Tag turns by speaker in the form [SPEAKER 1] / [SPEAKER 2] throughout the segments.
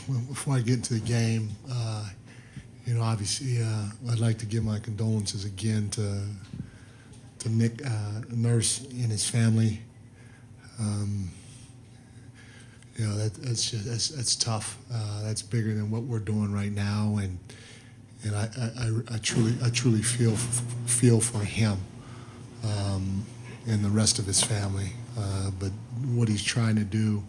[SPEAKER 1] Well, before I get into the game, obviously, I'd like to give my condolences again to Nick Nurse and his family. Um, that's just that's tough. That's bigger than what we're doing right now, and I truly feel for him and the rest of his family. But what he's trying to do,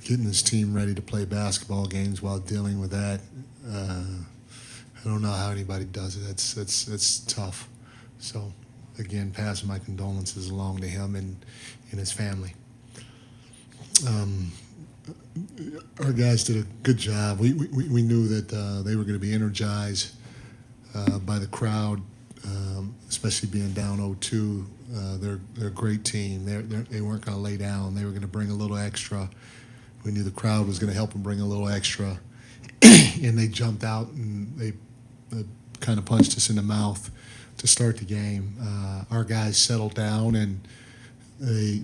[SPEAKER 1] getting his team ready to play basketball games while dealing with that, I don't know how anybody does it. That's tough. So, again, passing my condolences along to him and his family. Um, our guys did a good job. We knew that they were going to be energized by the crowd, especially being down 0-2. They're a great team. They weren't going to lay down. They were going to bring a little extra. We knew the crowd was going to help them bring a little extra. And they jumped out and they kind of punched us in the mouth to start the game. Our guys settled down and they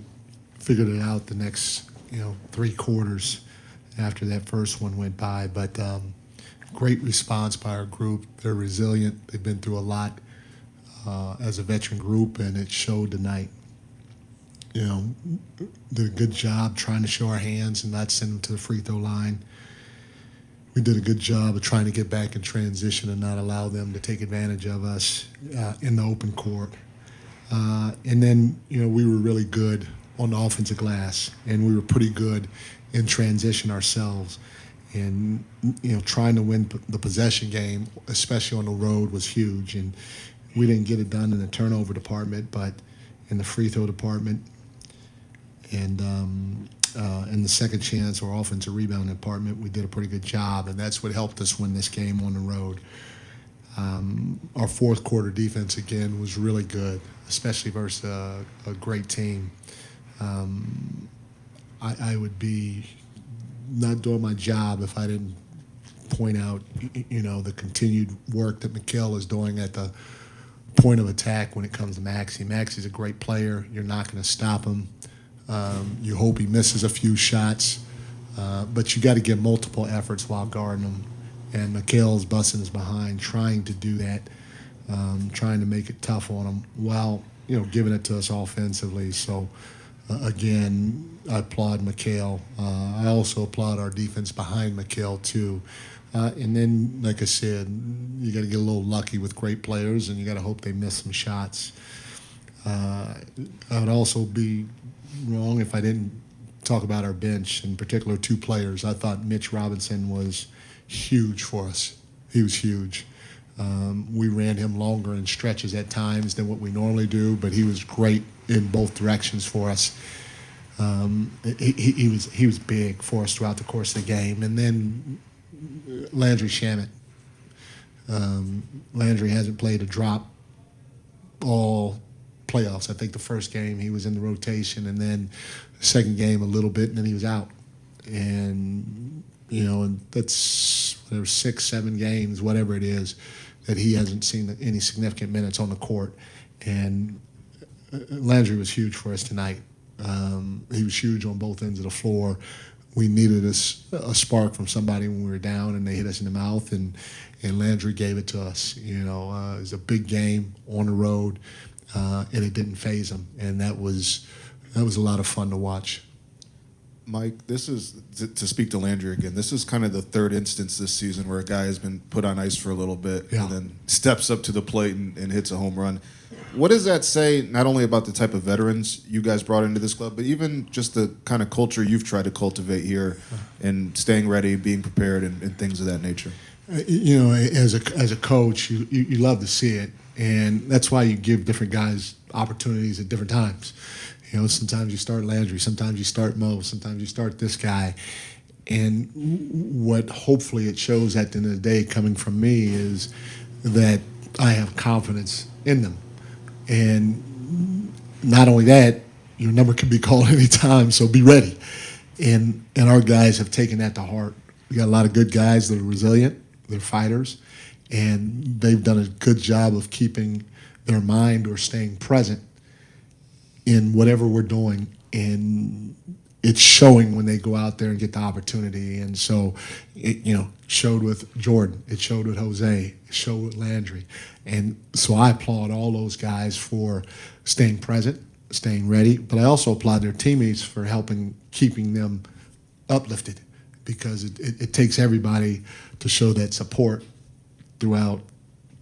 [SPEAKER 1] figured it out the next, 3 quarters after that first one went by. But great response by our group. They're resilient. They've been through a lot as a veteran group, and it showed tonight. Did a good job trying to show our hands and not send them to the free throw line. We did a good job of trying to get back in transition and not allow them to take advantage of us in the open court. And then, we were really good on the offensive glass, and we were pretty good in transition ourselves. And, trying to win the possession game, especially on the road, was huge. And we didn't get it done in the turnover department, but in the free throw department and in the second chance or offensive rebound department, we did a pretty good job, and that's what helped us win this game on the road. Our fourth quarter defense, again, was really good, especially versus a great team. I would be not doing my job if I didn't point out, the continued work that Mikal is doing at the point of attack when it comes to Maxey. Maxey's a great player. You're not going to stop him. You hope he misses a few shots, but you got to get multiple efforts while guarding him. And Mikal's busting his behind, trying to do that, trying to make it tough on him while giving it to us offensively. So again, I applaud Mikal. I also applaud our defense behind Mikal too. And then, like I said, you got to get a little lucky with great players, and you got to hope they miss some shots. I would also be wrong if I didn't talk about our bench, in particular 2 players. I thought Mitch Robinson was huge for us. He was huge. We ran him longer in stretches at times than what we normally do, but he was great in both directions for us. He was big for us throughout the course of the game. And then Landry Shamet. Landry hasn't played a drop all playoffs. I think the first game he was in the rotation, and then the second game a little bit, and then he was out. And and that's 6, 7 games, whatever it is, that he hasn't seen any significant minutes on the court. And Landry was huge for us tonight. He was huge on both ends of the floor. We needed a spark from somebody when we were down, and they hit us in the mouth, and Landry gave it to us. It was a big game on the road, and it didn't faze him, and that was a lot of fun to watch.
[SPEAKER 2] Mike, this is, to speak to Landry again, this is kind of the 3rd instance this season where a guy has been put on ice for a little bit and then steps up to the plate and hits a home run. What does that say not only about the type of veterans you guys brought into this club, but even just the kind of culture you've tried to cultivate here and staying ready, being prepared, and things of that nature?
[SPEAKER 1] As a coach, you love to see it, and that's why you give different guys opportunities at different times. Sometimes you start Landry, sometimes you start Mo, sometimes you start this guy. And what hopefully it shows at the end of the day coming from me is that I have confidence in them. And not only that, your number can be called anytime, so be ready. And our guys have taken that to heart. We got a lot of good guys that are resilient, they're fighters, and they've done a good job of keeping their mind or staying present in whatever we're doing. And it's showing when they go out there and get the opportunity. And so, it, showed with Jordan, it showed with Jose, it showed with Landry. And so I applaud all those guys for staying present, staying ready, but I also applaud their teammates for keeping them uplifted, because it takes everybody to show that support throughout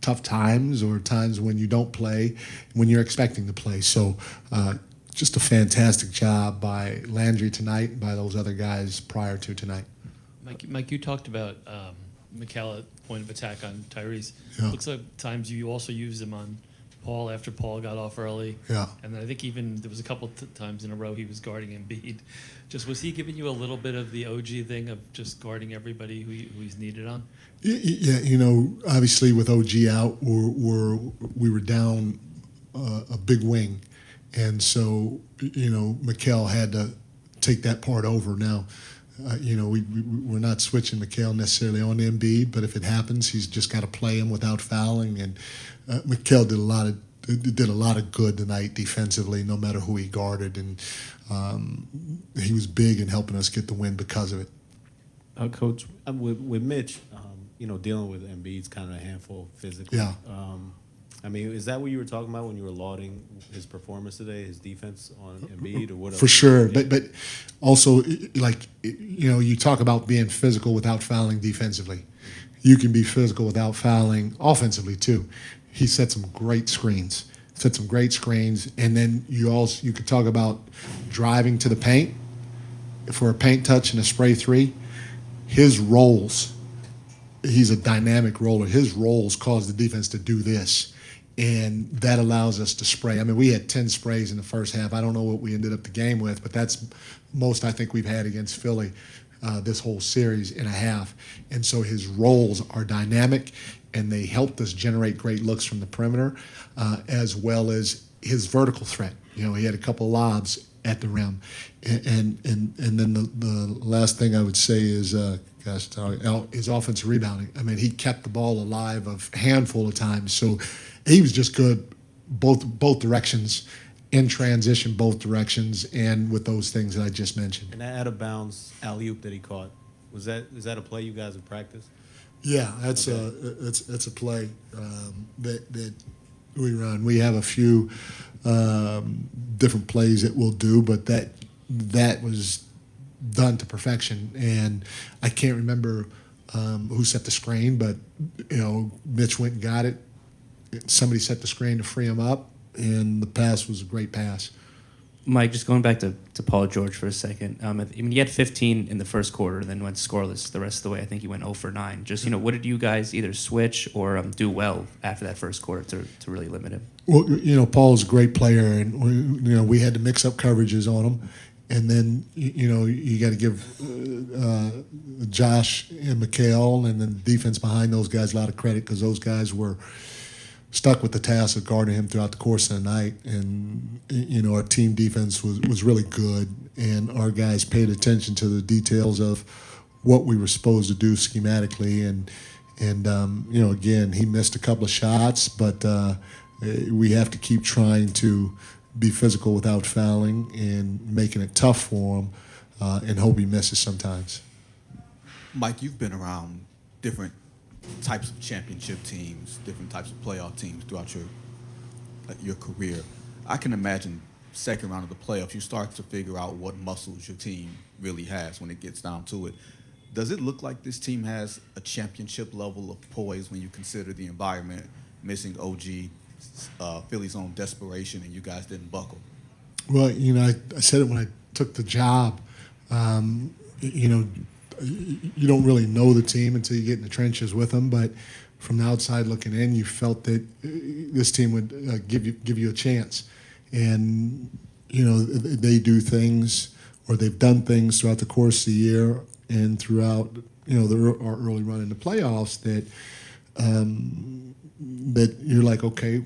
[SPEAKER 1] tough times or times when you don't play, when you're expecting to play. So just a fantastic job by Landry tonight and by those other guys prior to tonight.
[SPEAKER 3] Mike, you talked about Mikal at point of attack on Tyrese.
[SPEAKER 1] Yeah.
[SPEAKER 3] Looks like times you also used him on Paul after Paul got off early.
[SPEAKER 1] Yeah.
[SPEAKER 3] And then I think even there was a couple times in a row he was guarding Embiid. Just was he giving you a little bit of the OG thing of just guarding everybody who he's needed on?
[SPEAKER 1] Yeah, obviously with OG out, we were down a big wing. And so, Mikal had to take that part over. Now, we're not switching Mikal necessarily on Embiid, but if it happens, he's just got to play him without fouling. And Mikal did a lot of good tonight defensively, no matter who he guarded, and he was big in helping us get the win because of it.
[SPEAKER 4] Coach, with Mitch, dealing with Embiid's kind of a handful physically.
[SPEAKER 1] Yeah.
[SPEAKER 4] Is that what you were talking about when you were lauding his performance today, his defense on Embiid, or what?
[SPEAKER 1] For sure, but also, you talk about being physical without fouling defensively. You can be physical without fouling offensively too. He set some great screens, and then you could talk about driving to the paint for a paint touch and a spray three. His rolls, he's a dynamic roller. His rolls cause the defense to do this. And that allows us to spray. We had 10 sprays in the first half. I don't know what we ended up the game with, but that's most I think we've had against Philly this whole series and a half. And so his rolls are dynamic, and they helped us generate great looks from the perimeter, as well as his vertical threat. He had a couple lobs at the rim. And then the last thing I would say is, his offensive rebounding. He kept the ball alive a handful of times. So he was just good both directions, in transition both directions, and with those things that I just mentioned.
[SPEAKER 4] And that out of bounds alley-oop that he caught, is that a play you guys have practiced?
[SPEAKER 1] Yeah, that's a play that we run. We have a few different plays that we'll do, but that was done to perfection. And I can't remember who set the screen, but Mitch went and got it. Somebody set the screen to free him up, and the pass was a great pass.
[SPEAKER 5] Mike, just going back to Paul George for a second. He had 15 in the first quarter, then went scoreless the rest of the way. I think he went 0 for 9. Just, what did you guys either switch or do well after that first quarter to really limit him?
[SPEAKER 1] Well, Paul's a great player, and we had to mix up coverages on him. And then, you got to give Josh and Mikal and then the defense behind those guys a lot of credit, because those guys were stuck with the task of guarding him throughout the course of the night. And, our team defense was really good, and our guys paid attention to the details of what we were supposed to do schematically. And again, he missed a couple of shots, but we have to keep trying to be physical without fouling and making it tough for him, and hope he misses sometimes.
[SPEAKER 6] Mike, you've been around different types of championship teams, different types of playoff teams throughout your career. I can imagine second round of the playoffs, you start to figure out what muscles your team really has when it gets down to it. Does it look like this team has a championship level of poise when you consider the environment, missing OG, Philly's own desperation, and you guys didn't buckle?
[SPEAKER 1] Well, I said it when I took the job. You don't really know the team until you get in the trenches with them, but from the outside looking in, you felt that this team would give you a chance. And they do things, or they've done things throughout the course of the year and throughout our early run in the playoffs that you're like, okay,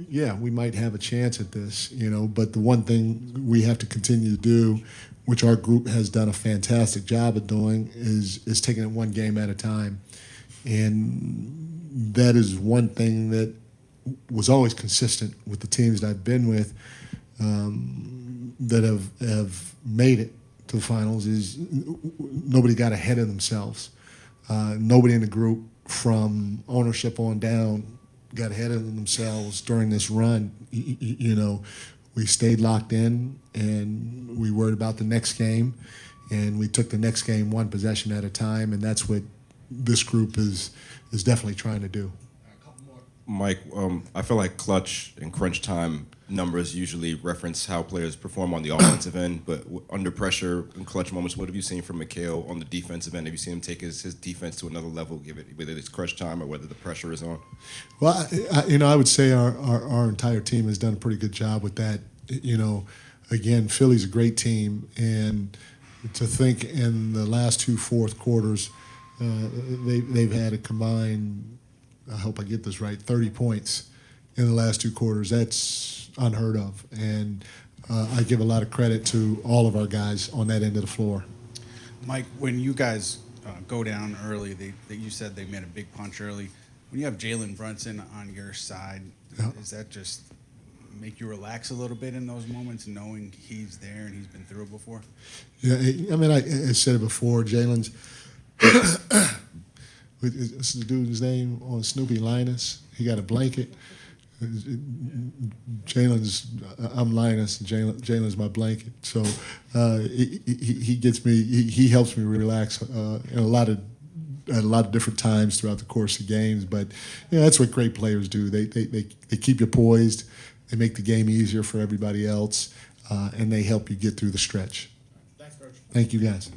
[SPEAKER 1] yeah, we might have a chance at this, but the one thing we have to continue to do, which our group has done a fantastic job of doing, is taking it one game at a time. And that is one thing that was always consistent with the teams that I've been with, that have made it to to the finals is nobody got ahead of themselves. Nobody in the group from ownership on down got ahead of themselves during this run. You know, we stayed locked in and we worried about the next game, and we took the next game one possession at a time, and that's what this group is definitely trying to do.
[SPEAKER 7] Mike, I feel like clutch and crunch time numbers usually reference how players perform on the offensive end, but under pressure in clutch moments, what have you seen from Mikal on the defensive end? Have you seen him take his defense to another level, whether it's crunch time or whether the pressure is on?
[SPEAKER 1] Well, I would say our entire team has done a pretty good job with that. You know, again, Philly's a great team, and to think in the last two fourth quarters, they've had a combined, I hope I get this right, 30 points in the last two quarters. That's unheard of, and I give a lot of credit to all of our guys on that end of the floor.
[SPEAKER 8] Mike, when you guys go down early, you said they made a big punch early. When you have Jalen Brunson on your side, does that just make you relax a little bit in those moments, knowing he's there and he's been through it before?
[SPEAKER 1] Yeah, I mean, I said it before. Jalen's what's the dude's name on Snoopy? Linus. He got a blanket. I'm Linus, and Jalen's my blanket. So he gets me. He helps me relax in a lot of different times throughout the course of games. But you know, that's what great players do. They keep you poised. They make the game easier for everybody else, and they help you get through the stretch. Thanks, Coach. Thank you, guys.